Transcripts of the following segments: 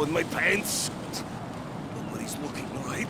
on my pants. Nobody's looking, right?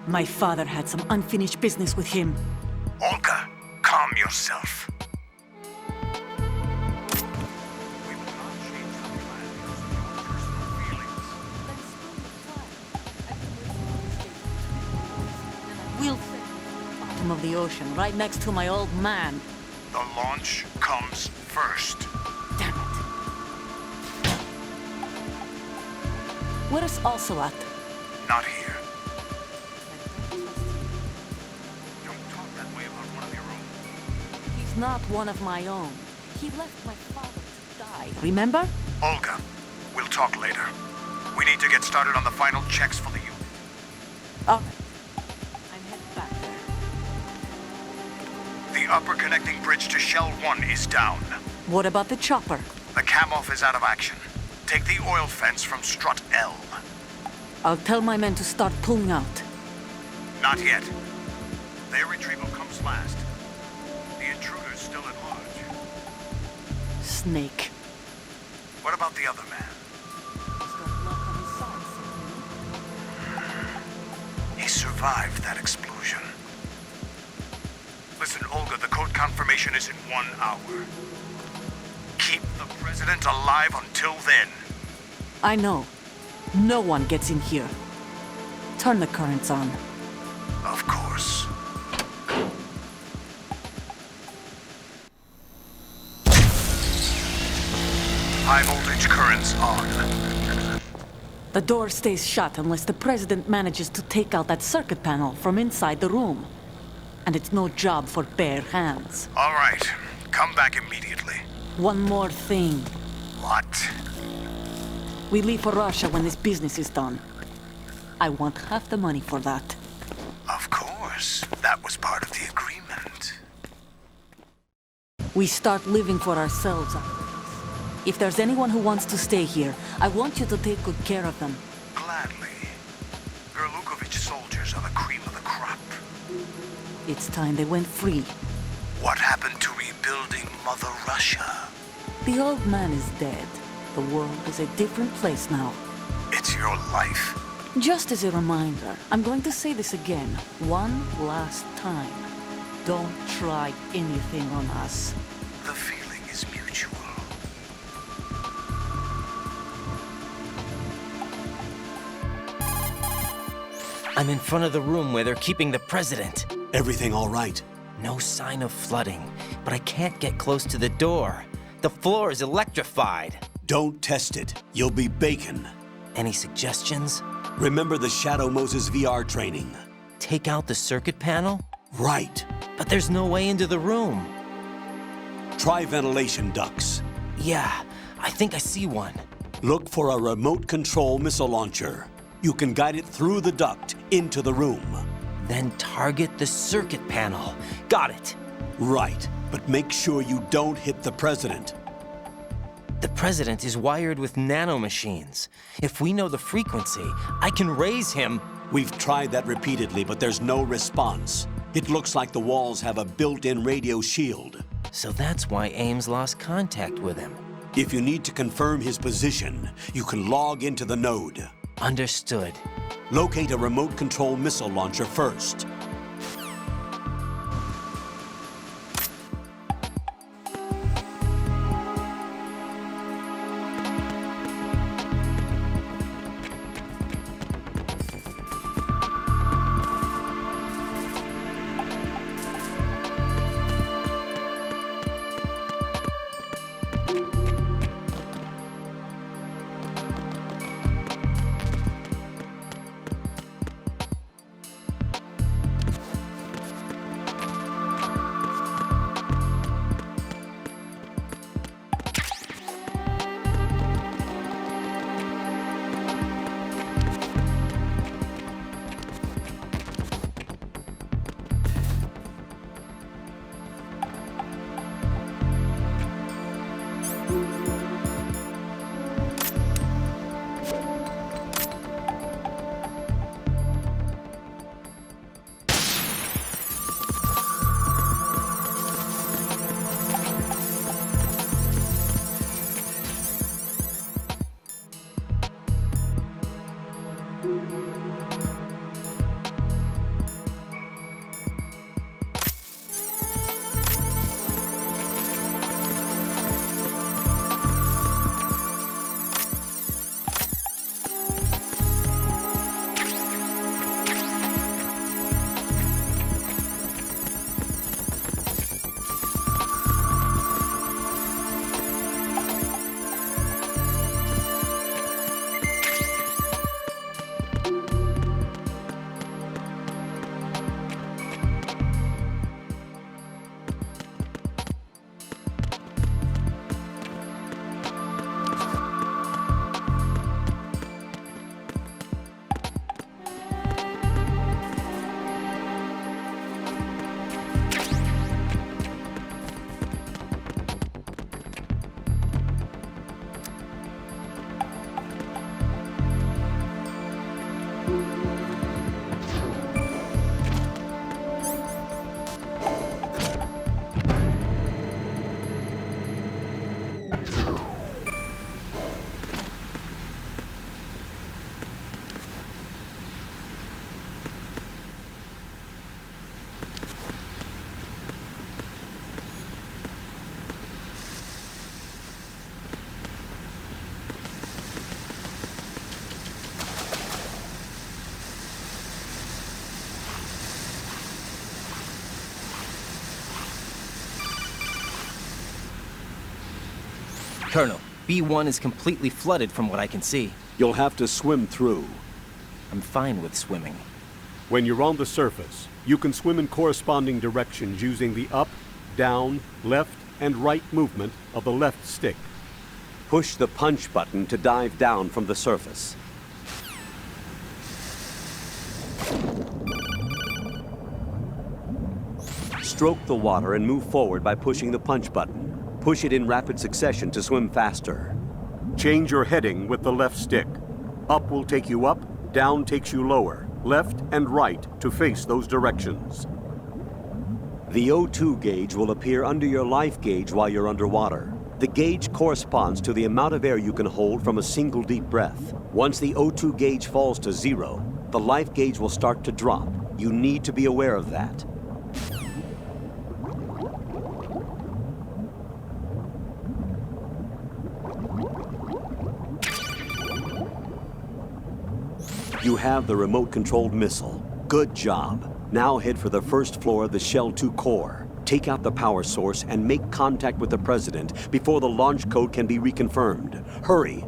My father had some unfinished business with him. Olga, calm yourself. We'll bottom of the ocean, right next to my old man. The launch comes first. Damn it. Where's Ocelot? Not here. He's not one of my own. He left my father to die, remember? Olga, we'll talk later. We need to get started on the final checks for the unit. All right. I'm headed back there. The upper connecting bridge to Shell 1 is down. What about the chopper? The cam-off is out of action. Take the oil fence from strut L. I'll tell my men to start pulling out. Not yet. Their retrieval comes last. The intruder's still at large. Snake. What about the other man? He's got luck on his side. He survived that explosion. Listen, Olga, the code confirmation is in 1 hour. Keep the president alive until then. I know. No one gets in here. Turn the currents on. Of course. High voltage currents on. The door stays shut unless the president manages to take out that circuit panel from inside the room. And it's no job for bare hands. All right. Come back immediately. One more thing. What? We leave for Russia when this business is done. I want half the money for that. Of course. That was part of the agreement. We start living for ourselves after this. If there's anyone who wants to stay here, I want you to take good care of them. Gladly. Gerlukovich soldiers are the cream of the crop. It's time they went free. What happened to rebuilding Mother Russia? The old man is dead. The world is a different place now. It's your life. Just as a reminder, I'm going to say this again, one last time. Don't try anything on us. The feeling is mutual. I'm in front of the room where they're keeping the president. Everything all right? No sign of flooding, but I can't get close to the door. The floor is electrified. Don't test it. You'll be bacon. Any suggestions? Remember the Shadow Moses VR training? Take out the circuit panel? Right. But there's no way into the room. Try ventilation ducts. Yeah, I think I see one. Look for a remote control missile launcher. You can guide it through the duct into the room. Then target the circuit panel. Got it. Right, but make sure you don't hit the president. The president is wired with nanomachines. If we know the frequency, I can raise him. We've tried that repeatedly, but there's no response. It looks like the walls have a built-in radio shield. So that's why Ames lost contact with him. If you need to confirm his position, you can log into the node. Understood. Locate a remote control missile launcher first. Colonel, B1 is completely flooded from what I can see. You'll have to swim through. I'm fine with swimming. When you're on the surface, you can swim in corresponding directions using the up, down, left, and right movement of the left stick. Push the punch button to dive down from the surface. Stroke the water and move forward by pushing the punch button. Push it in rapid succession to swim faster. Change your heading with the left stick. Up will take you up, down takes you lower, left and right to face those directions. The O2 gauge will appear under your life gauge while you're underwater. The gauge corresponds to the amount of air you can hold from a single deep breath. Once the O2 gauge falls to 0, the life gauge will start to drop. You need to be aware of that. You have the remote-controlled missile. Good job. Now head for the first floor of the Shell 2 core. Take out the power source and make contact with the President before the launch code can be reconfirmed. Hurry.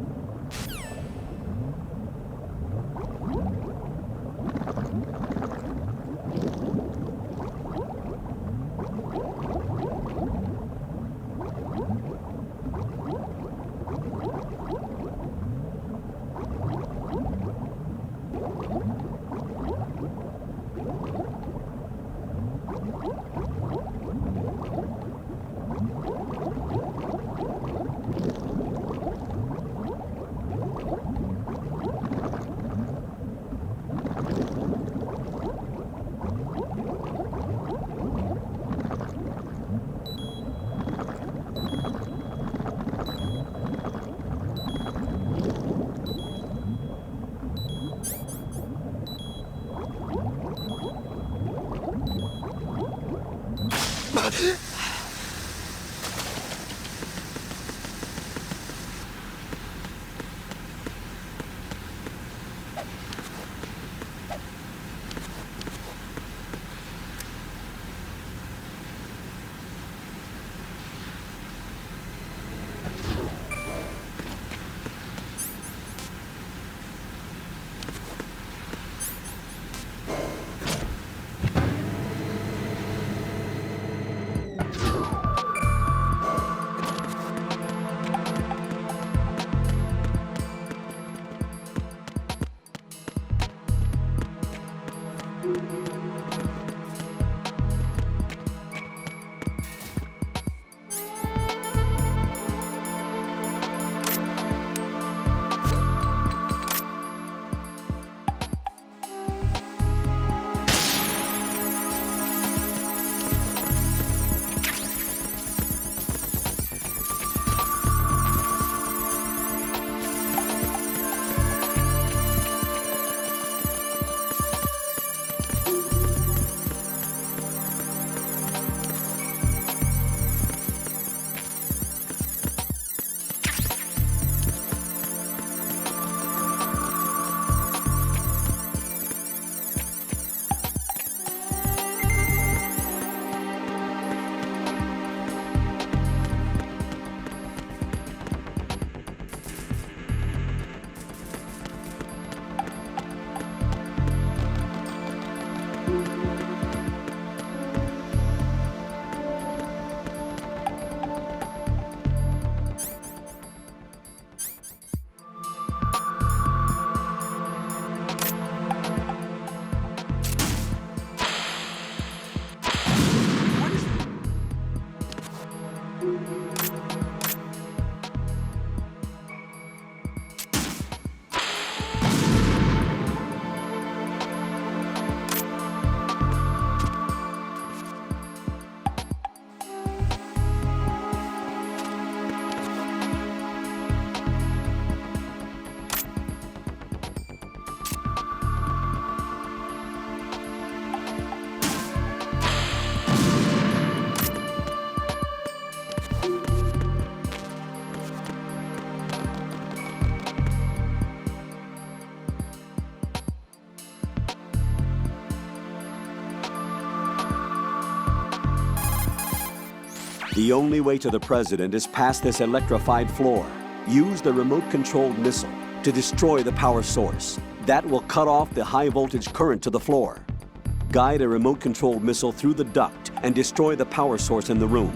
The only way to the president is past this electrified floor. Use the remote-controlled missile to destroy the power source. That will cut off the high-voltage current to the floor. Guide a remote-controlled missile through the duct and destroy the power source in the room.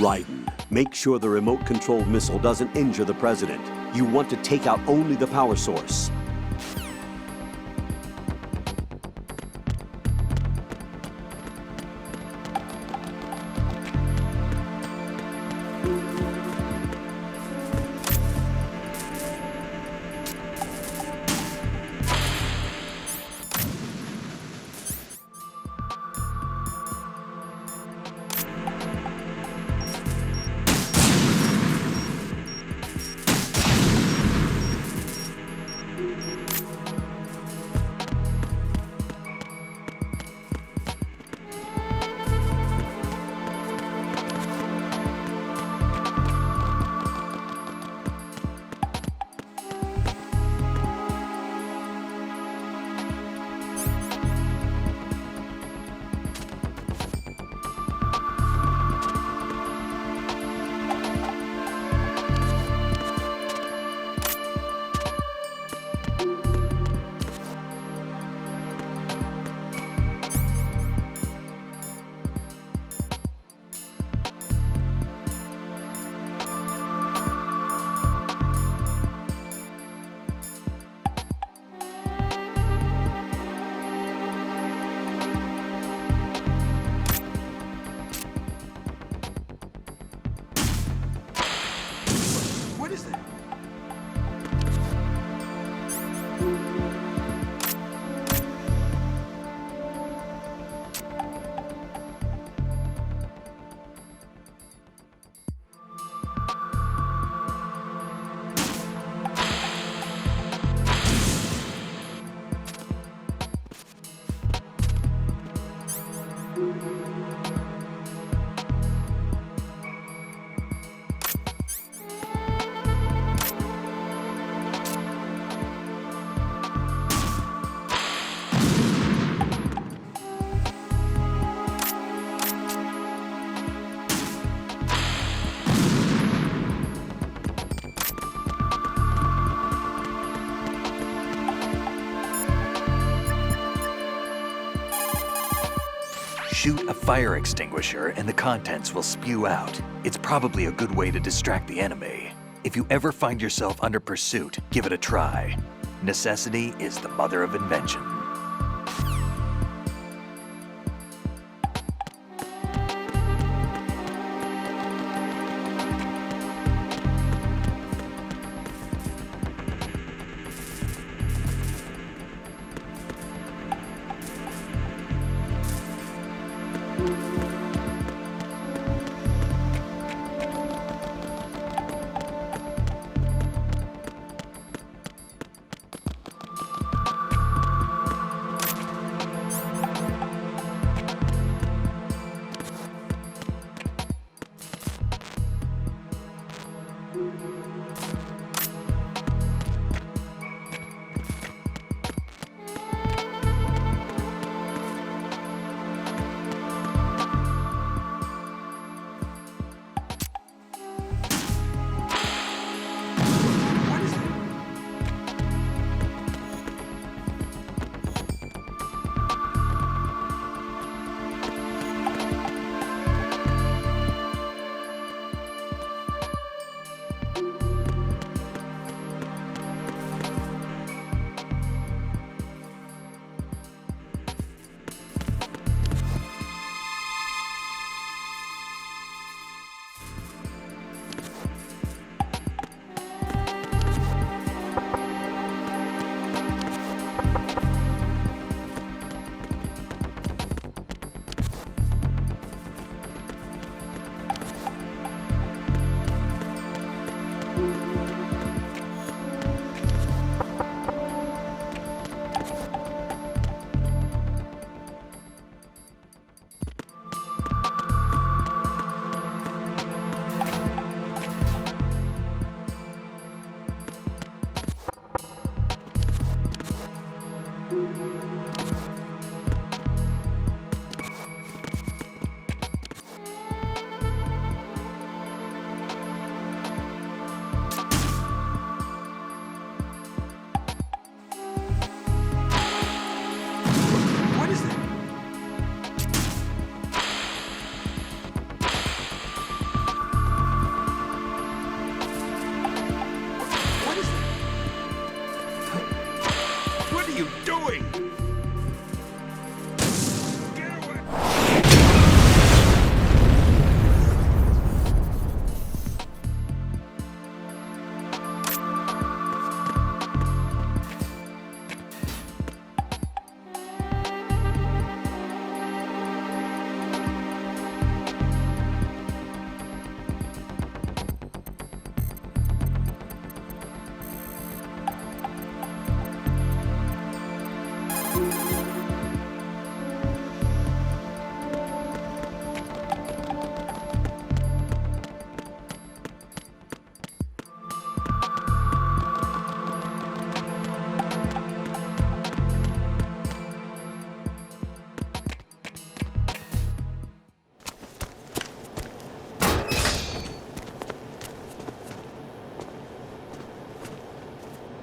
Raiden, make sure the remote-controlled missile doesn't injure the President. You want to take out only the power source. Shoot a fire extinguisher and the contents will spew out. It's probably a good way to distract the enemy. If you ever find yourself under pursuit, give it a try. Necessity is the mother of invention.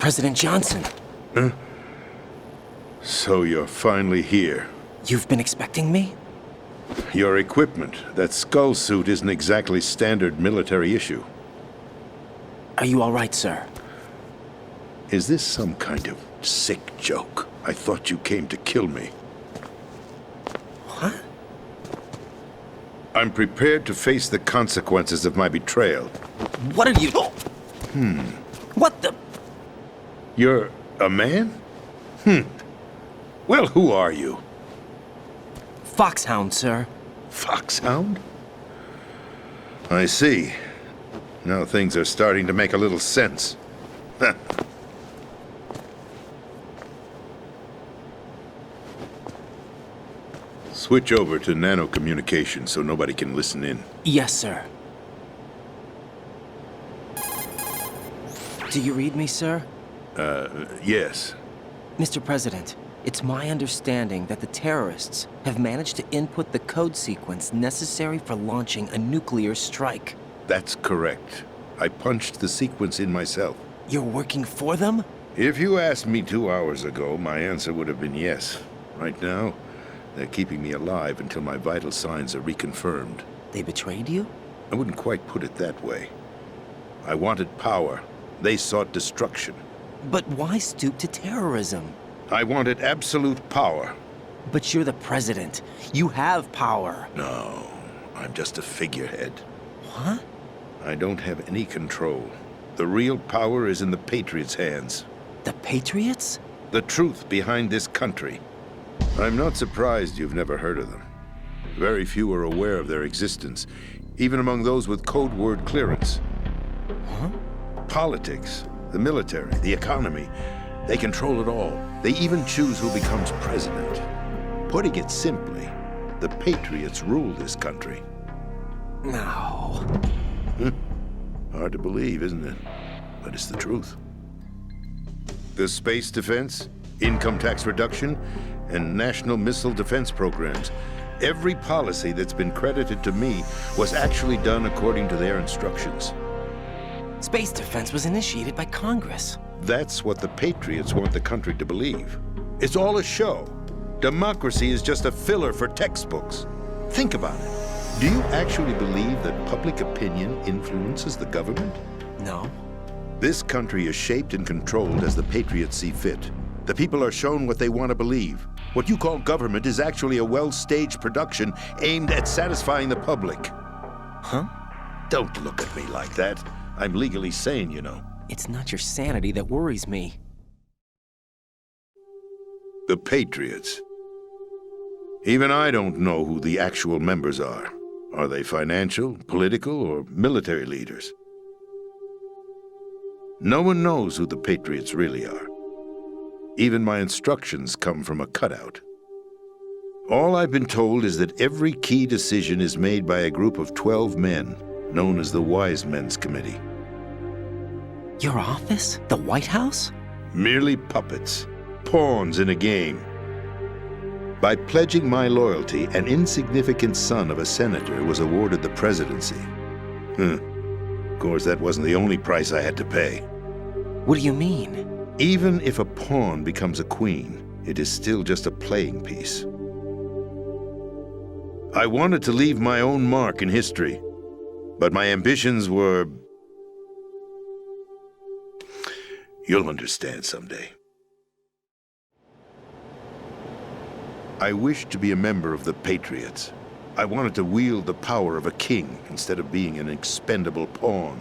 President Johnson. So you're finally here. You've been expecting me? Your equipment, that skull suit isn't exactly standard military issue. Are you all right, sir? Is this some kind of sick joke? I thought you came to kill me. What? I'm prepared to face the consequences of my betrayal. What are you... What the... You're a man? Well, who are you? Foxhound, sir. Foxhound? I see. Now things are starting to make a little sense. Switch over to nano-communication so nobody can listen in. Yes, sir. Do you read me, sir? Yes. Mr. President, it's my understanding that the terrorists have managed to input the code sequence necessary for launching a nuclear strike. That's correct. I punched the sequence in myself. You're working for them? If you asked me 2 hours ago, my answer would have been yes. Right now, they're keeping me alive until my vital signs are reconfirmed. They betrayed you? I wouldn't quite put it that way. I wanted power. They sought destruction. But why stoop to terrorism? I wanted absolute power. But you're the president. You have power. No, I'm just a figurehead. What? I don't have any control. The real power is in the Patriots' hands. The Patriots? The truth behind this country. I'm not surprised you've never heard of them. Very few are aware of their existence, even among those with code word clearance. Huh? Politics, the military, the economy, they control it all. They even choose who becomes president. Putting it simply, the Patriots rule this country. No. Hard to believe, isn't it? But it's the truth. The space defense, income tax reduction, and national missile defense programs. Every policy that's been credited to me was actually done according to their instructions. Space defense was initiated by Congress. That's what the Patriots want the country to believe. It's all a show. Democracy is just a filler for textbooks. Think about it. Do you actually believe that public opinion influences the government? No. This country is shaped and controlled as the Patriots see fit. The people are shown what they want to believe. What you call government is actually a well-staged production aimed at satisfying the public. Huh? Don't look at me like that. I'm legally sane, you know. It's not your sanity that worries me. The Patriots. Even I don't know who the actual members are. Are they financial, political, or military leaders? No one knows who the Patriots really are. Even my instructions come from a cutout. All I've been told is that every key decision is made by a group of 12 men, known as the Wise Men's Committee. Your office? The White House? Merely puppets, pawns in a game. By pledging my loyalty, an insignificant son of a senator was awarded the presidency. Of course, that wasn't the only price I had to pay. What do you mean? Even if a pawn becomes a queen, it is still just a playing piece. I wanted to leave my own mark in history, but my ambitions were... You'll understand someday. I wished to be a member of the Patriots. I wanted to wield the power of a king instead of being an expendable pawn.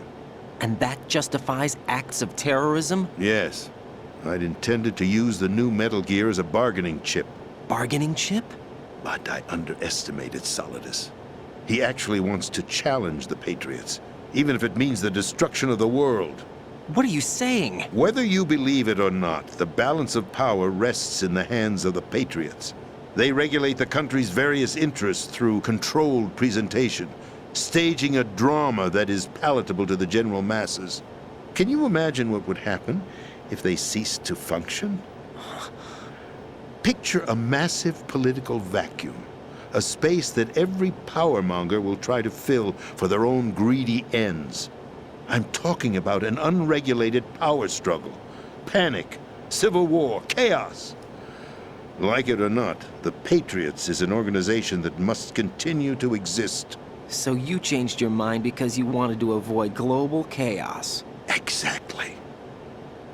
And that justifies acts of terrorism? Yes. I'd intended to use the new Metal Gear as a bargaining chip. Bargaining chip? But I underestimated Solidus. He actually wants to challenge the Patriots, even if it means the destruction of the world. What are you saying? Whether you believe it or not, the balance of power rests in the hands of the Patriots. They regulate the country's various interests through controlled presentation, staging a drama that is palatable to the general masses. Can you imagine what would happen if they ceased to function? Picture a massive political vacuum, a space that every powermonger will try to fill for their own greedy ends. I'm talking about an unregulated power struggle, panic, civil war, chaos. Like it or not, the Patriots is an organization that must continue to exist. So you changed your mind because you wanted to avoid global chaos. Exactly.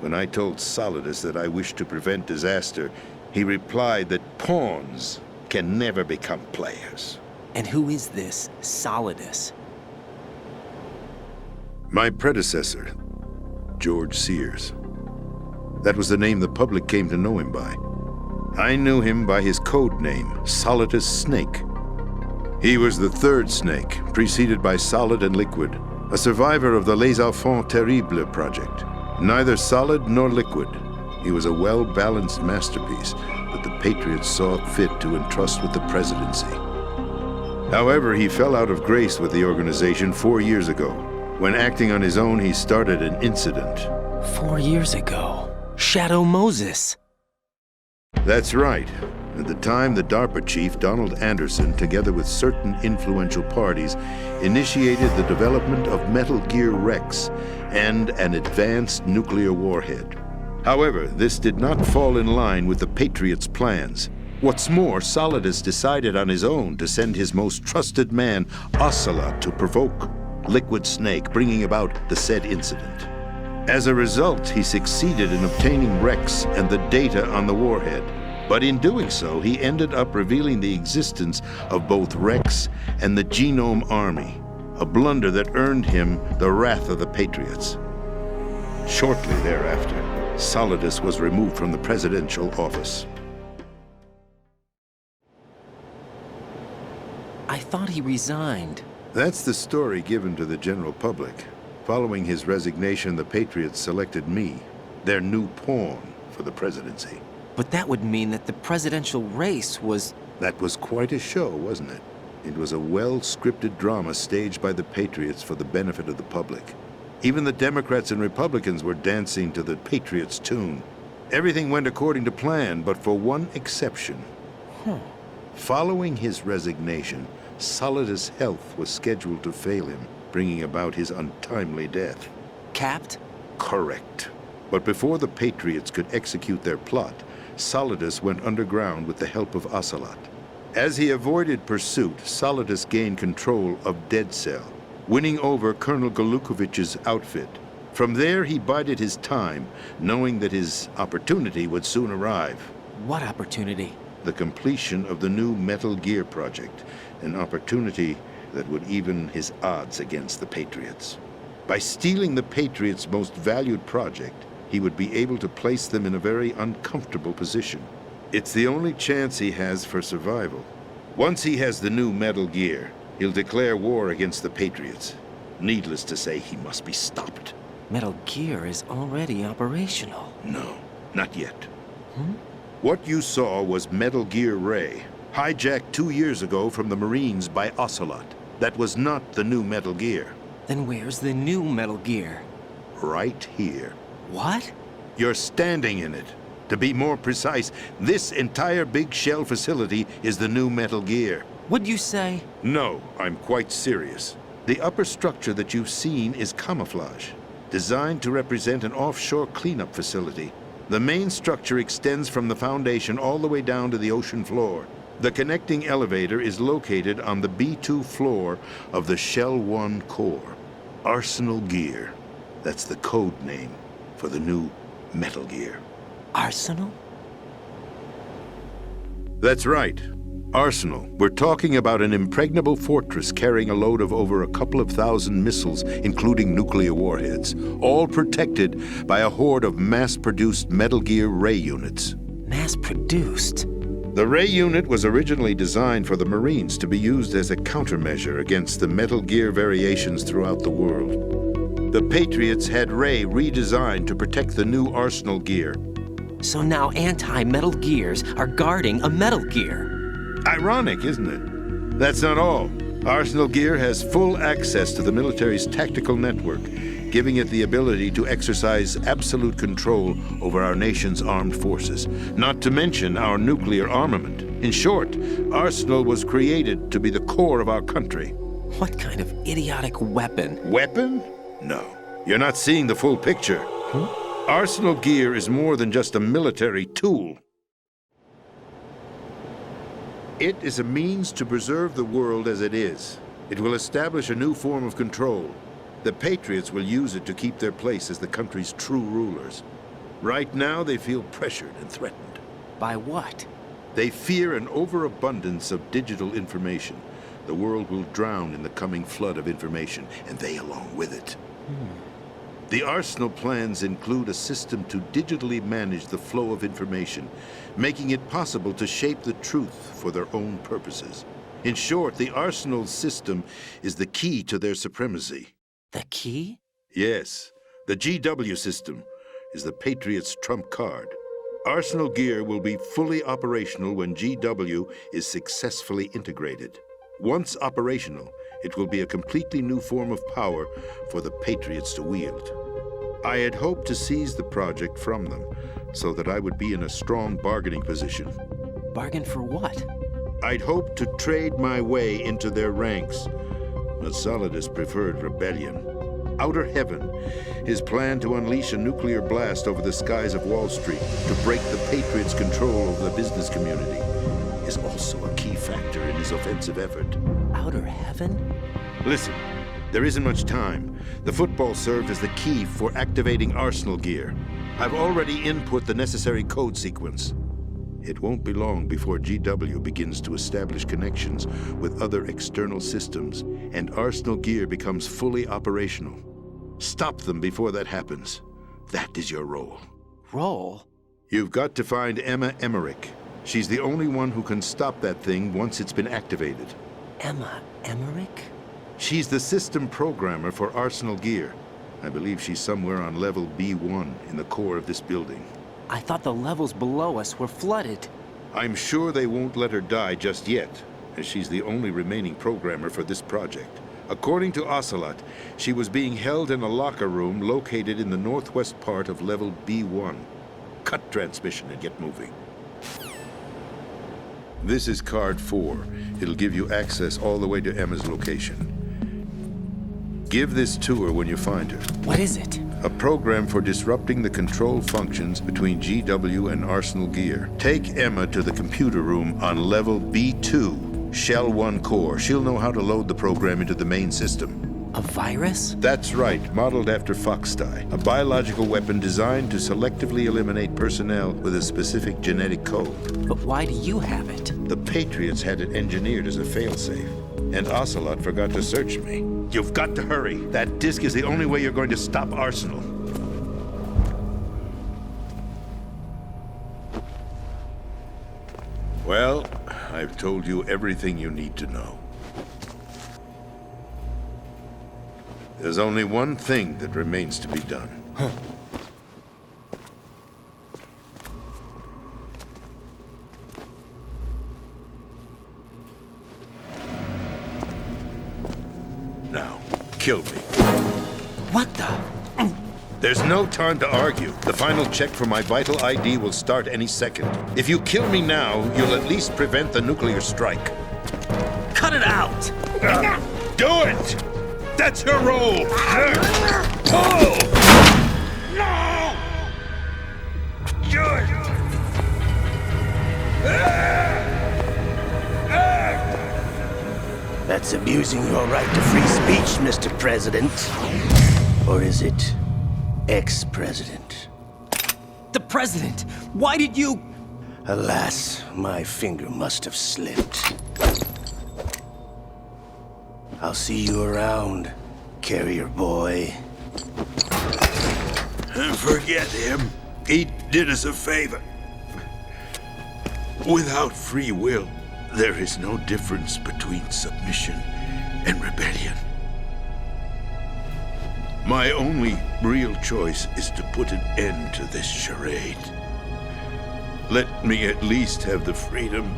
When I told Solidus that I wished to prevent disaster, he replied that pawns can never become players. And who is this Solidus? My predecessor, George Sears. That was the name the public came to know him by. I knew him by his code name, Solidus Snake. He was the third snake, preceded by Solid and Liquid, a survivor of the Les Enfants Terribles project. Neither solid nor liquid, he was a well-balanced masterpiece that the Patriots saw fit to entrust with the presidency. However, he fell out of grace with the organization 4 years ago. When acting on his own, he started an incident. 4 years ago. Shadow Moses. That's right. At the time, the DARPA chief, Donald Anderson, together with certain influential parties, initiated the development of Metal Gear Rex and an advanced nuclear warhead. However, this did not fall in line with the Patriots' plans. What's more, Solidus decided on his own to send his most trusted man, Ocelot, to provoke Liquid Snake, bringing about the said incident. As a result, he succeeded in obtaining Rex and the data on the warhead. But in doing so, he ended up revealing the existence of both Rex and the Genome Army, a blunder that earned him the wrath of the Patriots. Shortly thereafter, Solidus was removed from the presidential office. I thought he resigned. That's the story given to the general public. Following his resignation, the Patriots selected me, their new pawn, for the presidency. But that would mean that the presidential race was... That was quite a show, wasn't it? It was a well-scripted drama staged by the Patriots for the benefit of the public. Even the Democrats and Republicans were dancing to the Patriots' tune. Everything went according to plan, but for one exception. Following his resignation, Solidus' health was scheduled to fail him, bringing about his untimely death. Capped? Correct. But before the Patriots could execute their plot, Solidus went underground with the help of Ocelot. As he avoided pursuit, Solidus gained control of Dead Cell, winning over Colonel Golukovich's outfit. From there, he bided his time, knowing that his opportunity would soon arrive. What opportunity? The completion of the new Metal Gear project, an opportunity that would even his odds against the Patriots. By stealing the Patriots' most valued project, he would be able to place them in a very uncomfortable position. It's the only chance he has for survival. Once he has the new Metal Gear, he'll declare war against the Patriots. Needless to say, he must be stopped. Metal Gear is already operational. No, not yet. What you saw was Metal Gear Ray, hijacked 2 years ago from the Marines by Ocelot. That was not the new Metal Gear. Then where's the new Metal Gear? Right here. What? You're standing in it. To be more precise, this entire big shell facility is the new Metal Gear. What'd you say? No, I'm quite serious. The upper structure that you've seen is camouflage, designed to represent an offshore cleanup facility. The main structure extends from the foundation all the way down to the ocean floor. The connecting elevator is located on the B2 floor of the Shell 1 core. Arsenal Gear. That's the code name for the new Metal Gear. Arsenal? That's right. Arsenal. We're talking about an impregnable fortress carrying a load of over a couple of thousand missiles, including nuclear warheads, all protected by a horde of mass-produced Metal Gear Ray units. Mass-produced? The Ray unit was originally designed for the Marines to be used as a countermeasure against the Metal Gear variations throughout the world. The Patriots had Ray redesigned to protect the new Arsenal Gear. So now anti-Metal Gears are guarding a Metal Gear. Ironic, isn't it? That's not all. Arsenal Gear has full access to the military's tactical network, giving it the ability to exercise absolute control over our nation's armed forces, not to mention our nuclear armament. In short, Arsenal was created to be the core of our country. What kind of idiotic weapon? Weapon? No. You're not seeing the full picture. Arsenal gear is more than just a military tool. It is a means to preserve the world as it is. It will establish a new form of control. The Patriots will use it to keep their place as the country's true rulers. Right now, they feel pressured and threatened. By what? They fear an overabundance of digital information. The world will drown in the coming flood of information, and they along with it. The Arsenal plans include a system to digitally manage the flow of information, making it possible to shape the truth for their own purposes. In short, the Arsenal system is the key to their supremacy. The key? Yes, the GW system is the Patriots' trump card. Arsenal gear will be fully operational when GW is successfully integrated. Once operational, it will be a completely new form of power for the Patriots to wield. I had hoped to seize the project from them so that I would be in a strong bargaining position. Bargain for what? I'd hoped to trade my way into their ranks, but Solidus preferred rebellion. Outer Heaven, his plan to unleash a nuclear blast over the skies of Wall Street to break the Patriots' control over the business community, is also a key factor in his offensive effort. Outer Heaven? Listen, there isn't much time. The football served as the key for activating Arsenal gear. I've already input the necessary code sequence. It won't be long before GW begins to establish connections with other external systems, and Arsenal gear becomes fully operational. Stop them before that happens. That is your role. Role? You've got to find Emma Emmerich. She's the only one who can stop that thing once it's been activated. Emma Emmerich? She's the system programmer for Arsenal gear. I believe she's somewhere on level B1 in the core of this building. I thought the levels below us were flooded. I'm sure they won't let her die just yet, as she's the only remaining programmer for this project. According to Ocelot, she was being held in a locker room located in the northwest part of level B1. Cut transmission and get moving. This is card 4. It'll give you access all the way to Emma's location. Give this to her when you find her. What is it? A program for disrupting the control functions between GW and Arsenal gear. Take Emma to the computer room on level B2, Shell 1 core. She'll know how to load the program into the main system. A virus? That's right, modeled after Foxdie, a biological weapon designed to selectively eliminate personnel with a specific genetic code. But why do you have it? The Patriots had it engineered as a failsafe, and Ocelot forgot to search me. You've got to hurry. That disk is the only way you're going to stop Arsenal. Well, I've told you everything you need to know. There's only one thing that remains to be done. Now, kill me. What the? There's no time to argue. The final check for my vital ID will start any second. If you kill me now, you'll at least prevent the nuclear strike. Cut it out! Do it! That's your role! Pull! No! Do it! That's abusing your right to free speech, Mr. President. Or is it ex-president? The president! Why did you... Alas, my finger must have slipped. I'll see you around, carrier boy. Forget him. He did us a favor. Without free will, there is no difference between submission and rebellion. My only real choice is to put an end to this charade. Let me at least have the freedom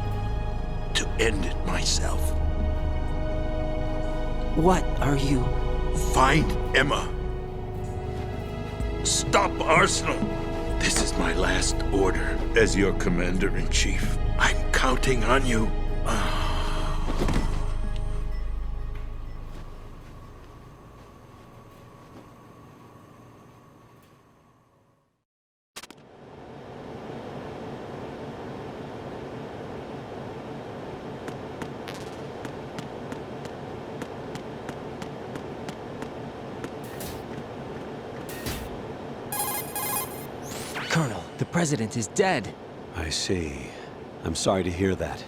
to end it myself. What are you... Find Emma. Stop Arsenal. This is my last order as your commander-in-chief. I'm counting on you. president is dead. I see. I'm sorry to hear that.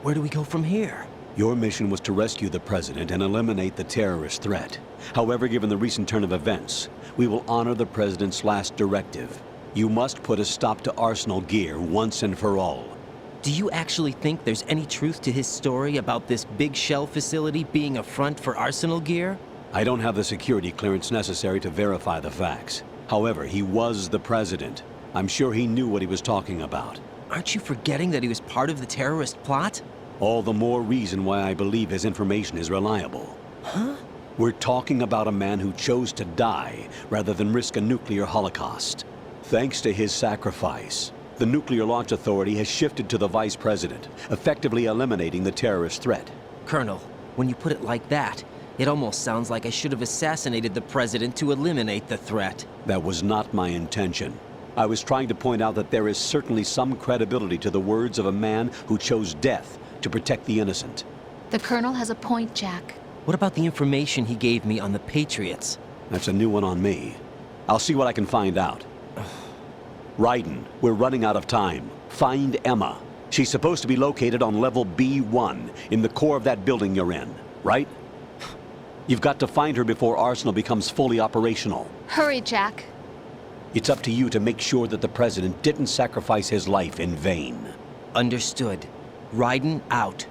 Where do we go from here? Your mission was to rescue the president and eliminate the terrorist threat. However, given the recent turn of events, we will honor the president's last directive. You must put a stop to Arsenal Gear once and for all. Do you actually think there's any truth to his story about this big shell facility being a front for Arsenal Gear? I don't have the security clearance necessary to verify the facts. However, he was the president. I'm sure he knew what he was talking about. Aren't you forgetting that he was part of the terrorist plot? All the more reason why I believe his information is reliable. Huh? We're talking about a man who chose to die rather than risk a nuclear holocaust. Thanks to his sacrifice, the Nuclear Launch Authority has shifted to the vice president, effectively eliminating the terrorist threat. Colonel, when you put it like that, it almost sounds like I should have assassinated the president to eliminate the threat. That was not my intention. I was trying to point out that there is certainly some credibility to the words of a man who chose death to protect the innocent. The Colonel has a point, Jack. What about the information he gave me on the Patriots? That's a new one on me. I'll see what I can find out. Raiden, we're running out of time. Find Emma. She's supposed to be located on level B1, in the core of that building you're in, right? You've got to find her before Arsenal becomes fully operational. Hurry, Jack. It's up to you to make sure that the president didn't sacrifice his life in vain. Understood. Raiden out.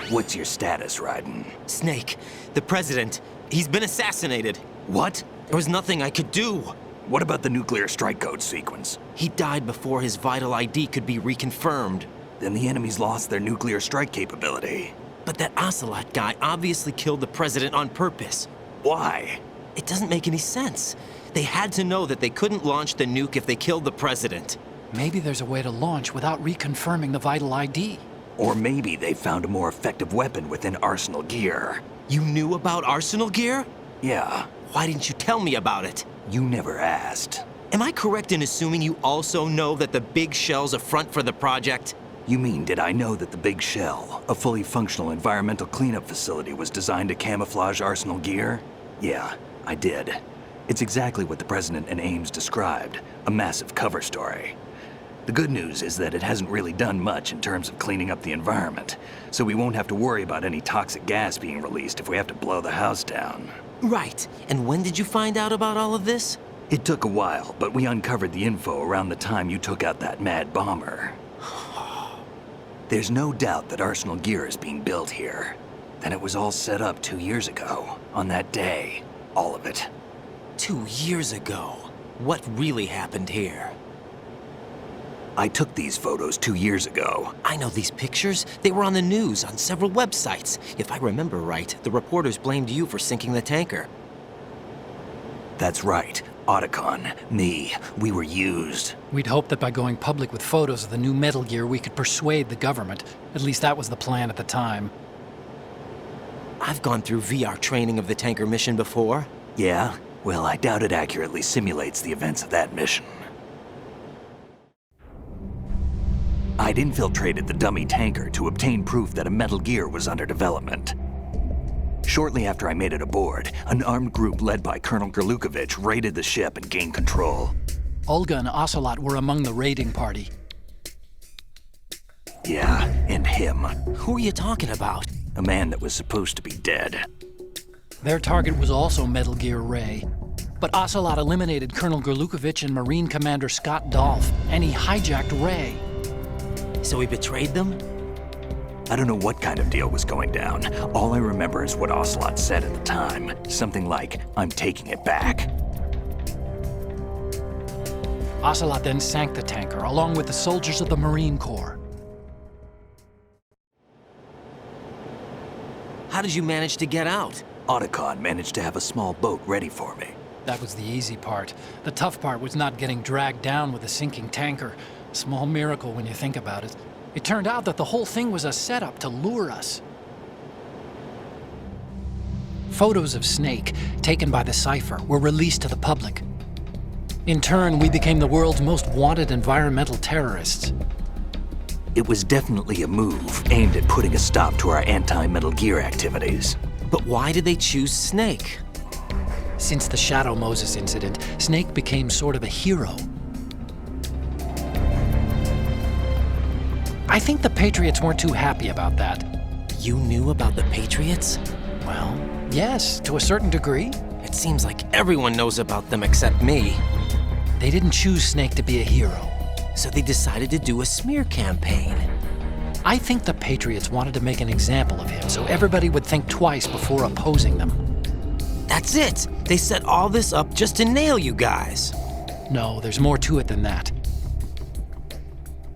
What's your status, Raiden? Snake, the president, he's been assassinated. What? There was nothing I could do. What about the nuclear strike code sequence? He died before his vital ID could be reconfirmed. Then the enemies lost their nuclear strike capability. But that Ocelot guy obviously killed the president on purpose. Why? It doesn't make any sense. They had to know that they couldn't launch the nuke if they killed the president. Maybe there's a way to launch without reconfirming the vital ID. Or maybe they found a more effective weapon within Arsenal Gear. You knew about Arsenal Gear? Yeah. Why didn't you tell me about it? You never asked. Am I correct in assuming you also know that the big shell's a front for the project? You mean, did I know that the Big Shell, a fully functional environmental cleanup facility, was designed to camouflage Arsenal Gear? Yeah, I did. It's exactly what the President and Ames described, a massive cover story. The good news is that it hasn't really done much in terms of cleaning up the environment, so we won't have to worry about any toxic gas being released if we have to blow the house down. Right. And when did you find out about all of this? It took a while, but we uncovered the info around the time you took out that mad bomber. There's no doubt that Arsenal Gear is being built here. Then it was all set up 2 years ago, on that day. All of it. 2 years ago? What really happened here? I took these photos 2 years ago. I know these pictures. They were on the news, on several websites. If I remember right, the reporters blamed you for sinking the tanker. That's right. Otacon, me, we were used. We'd hoped that by going public with photos of the new Metal Gear, we could persuade the government. At least that was the plan at the time. I've gone through VR training of the tanker mission before. Yeah? Well, I doubt it accurately simulates the events of that mission. I'd infiltrated the dummy tanker to obtain proof that a Metal Gear was under development. Shortly after I made it aboard, an armed group led by Colonel Gerlukovich raided the ship and gained control. Olga and Ocelot were among the raiding party. Yeah, and him. Who are you talking about? A man that was supposed to be dead. Their target was also Metal Gear Ray. But Ocelot eliminated Colonel Gerlukovich and Marine Commander Scott Dolph, and he hijacked Ray. So he betrayed them? I don't know what kind of deal was going down. All I remember is what Ocelot said at the time. Something like, "I'm taking it back." Ocelot then sank the tanker, along with the soldiers of the Marine Corps. How did you manage to get out? Otacon managed to have a small boat ready for me. That was the easy part. The tough part was not getting dragged down with a sinking tanker. Small miracle when you think about it. It turned out that the whole thing was a setup to lure us. Photos of Snake, taken by the Cypher, were released to the public. In turn, we became the world's most wanted environmental terrorists. It was definitely a move aimed at putting a stop to our anti-Metal Gear activities. But why did they choose Snake? Since the Shadow Moses incident, Snake became sort of a hero. I think the Patriots weren't too happy about that. You knew about the Patriots? Well, yes, to a certain degree. It seems like everyone knows about them except me. They didn't choose Snake to be a hero. So they decided to do a smear campaign. I think the Patriots wanted to make an example of him so everybody would think twice before opposing them. That's it! They set all this up just to nail you guys. No, there's more to it than that.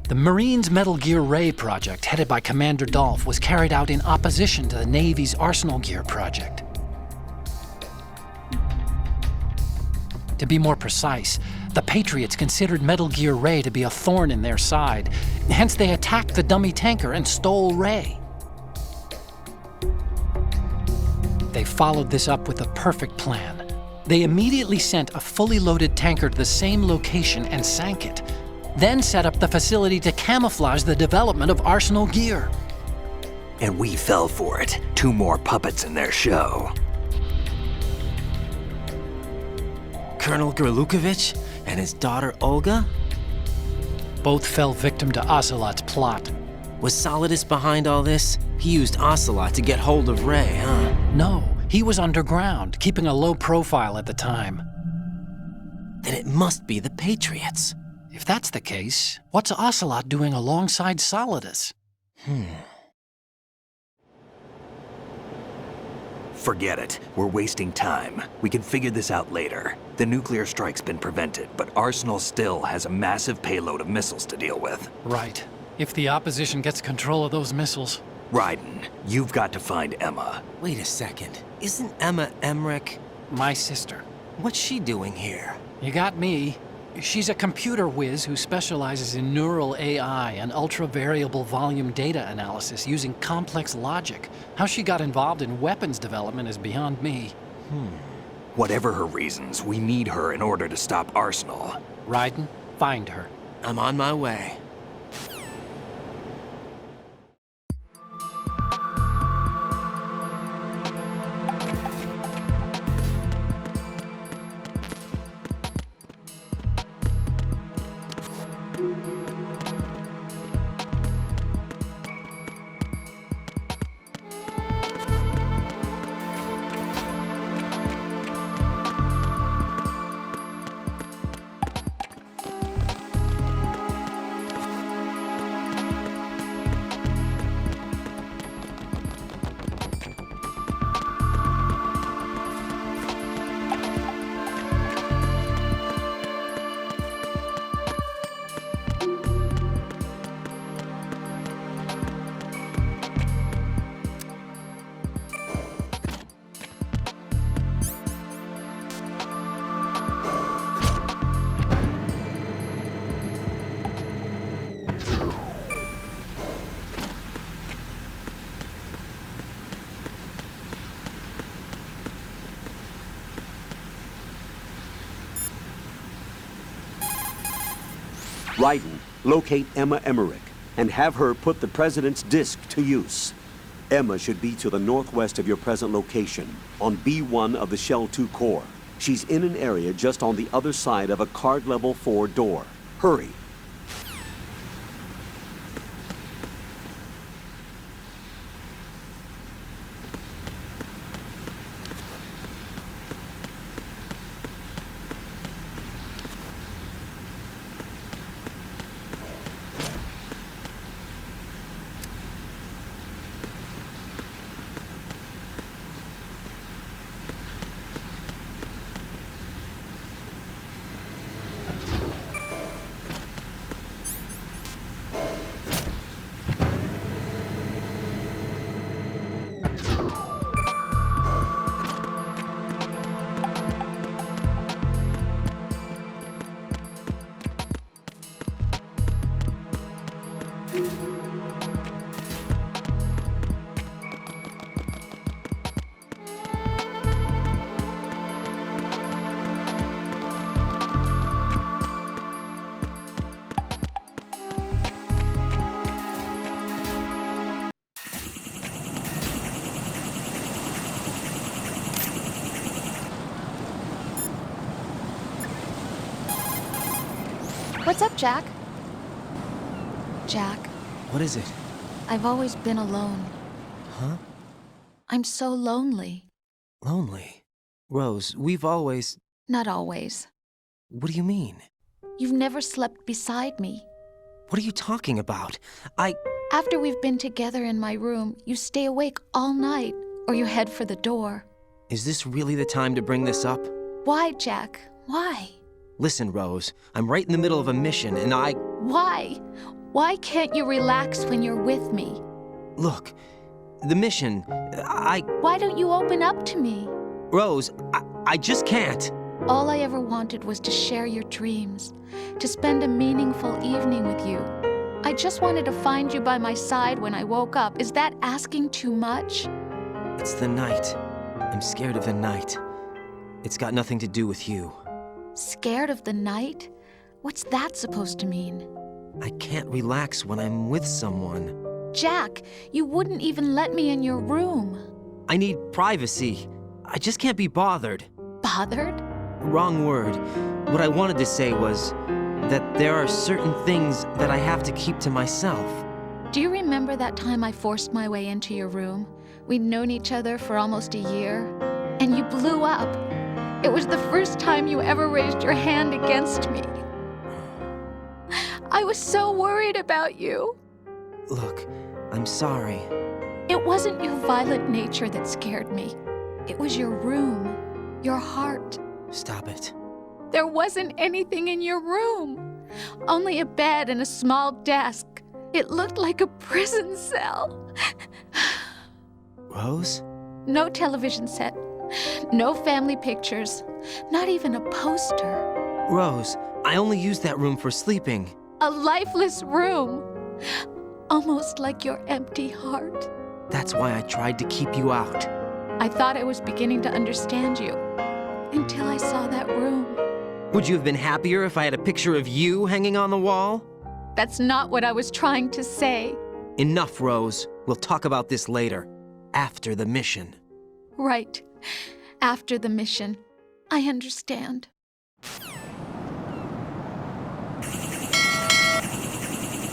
The Marines' Metal Gear Ray project, headed by Commander Dolph, was carried out in opposition to the Navy's Arsenal Gear project. To be more precise, the Patriots considered Metal Gear Ray to be a thorn in their side. Hence, they attacked the dummy tanker and stole Ray. They followed this up with a perfect plan. They immediately sent a fully loaded tanker to the same location and sank it, then set up the facility to camouflage the development of Arsenal Gear. And we fell for it. 2 more puppets in their show. Colonel Gerlukovich and his daughter Olga? Both fell victim to Ocelot's plot. Was Solidus behind all this? He used Ocelot to get hold of Ray, huh? No, he was underground, keeping a low profile at the time. Then it must be the Patriots. If that's the case, what's Ocelot doing alongside Solidus? Forget it. We're wasting time. We can figure this out later. The nuclear strike's been prevented, but Arsenal still has a massive payload of missiles to deal with. Right. If the opposition gets control of those missiles. Raiden, you've got to find Emma. Wait a second. Isn't Emma Emmerich? My sister. What's she doing here? You got me. She's a computer whiz who specializes in neural AI and ultra-variable volume data analysis using complex logic. How she got involved in weapons development is beyond me. Whatever her reasons, we need her in order to stop Arsenal. Raiden, find her. I'm on my way. Raiden, locate Emma Emmerich and have her put the President's disc to use. Emma should be to the northwest of your present location, on B1 of the Shell 2 core. She's in an area just on the other side of a card level 4 door. Hurry. What's up, Jack? Jack, What is it? I've always been alone. Huh? I'm so lonely. Lonely? Rose, we've always... Not always. What do you mean? You've never slept beside me. What are you talking about? After we've been together in my room, you stay awake all night, or you head for the door. Is this really the time to bring this up? Why, Jack? Why? Listen, Rose, I'm right in the middle of a mission and Why? Why can't you relax when you're with me? Look, the mission, Why don't you open up to me? Rose, I just can't. All I ever wanted was to share your dreams, to spend a meaningful evening with you. I just wanted to find you by my side when I woke up. Is that asking too much? It's the night. I'm scared of the night. It's got nothing to do with you. Scared of the night? What's that supposed to mean? I can't relax when I'm with someone. Jack, you wouldn't even let me in your room. I need privacy. I just can't be bothered. Bothered? Wrong word. What I wanted to say was that there are certain things that I have to keep to myself. Do you remember that time I forced my way into your room? We'd known each other for almost a year, and you blew up. It was the first time you ever raised your hand against me. I was so worried about you. Look, I'm sorry. It wasn't your violent nature that scared me. It was your room, your heart. Stop it. There wasn't anything in your room. Only a bed and a small desk. It looked like a prison cell. Rose? No television set. No family pictures. Not even a poster. Rose, I only use that room for sleeping. A lifeless room. Almost like your empty heart. That's why I tried to keep you out. I thought I was beginning to understand you. Until I saw that room. Would you have been happier if I had a picture of you hanging on the wall? That's not what I was trying to say. Enough, Rose. We'll talk about this later. After the mission. Right. After the mission. I understand.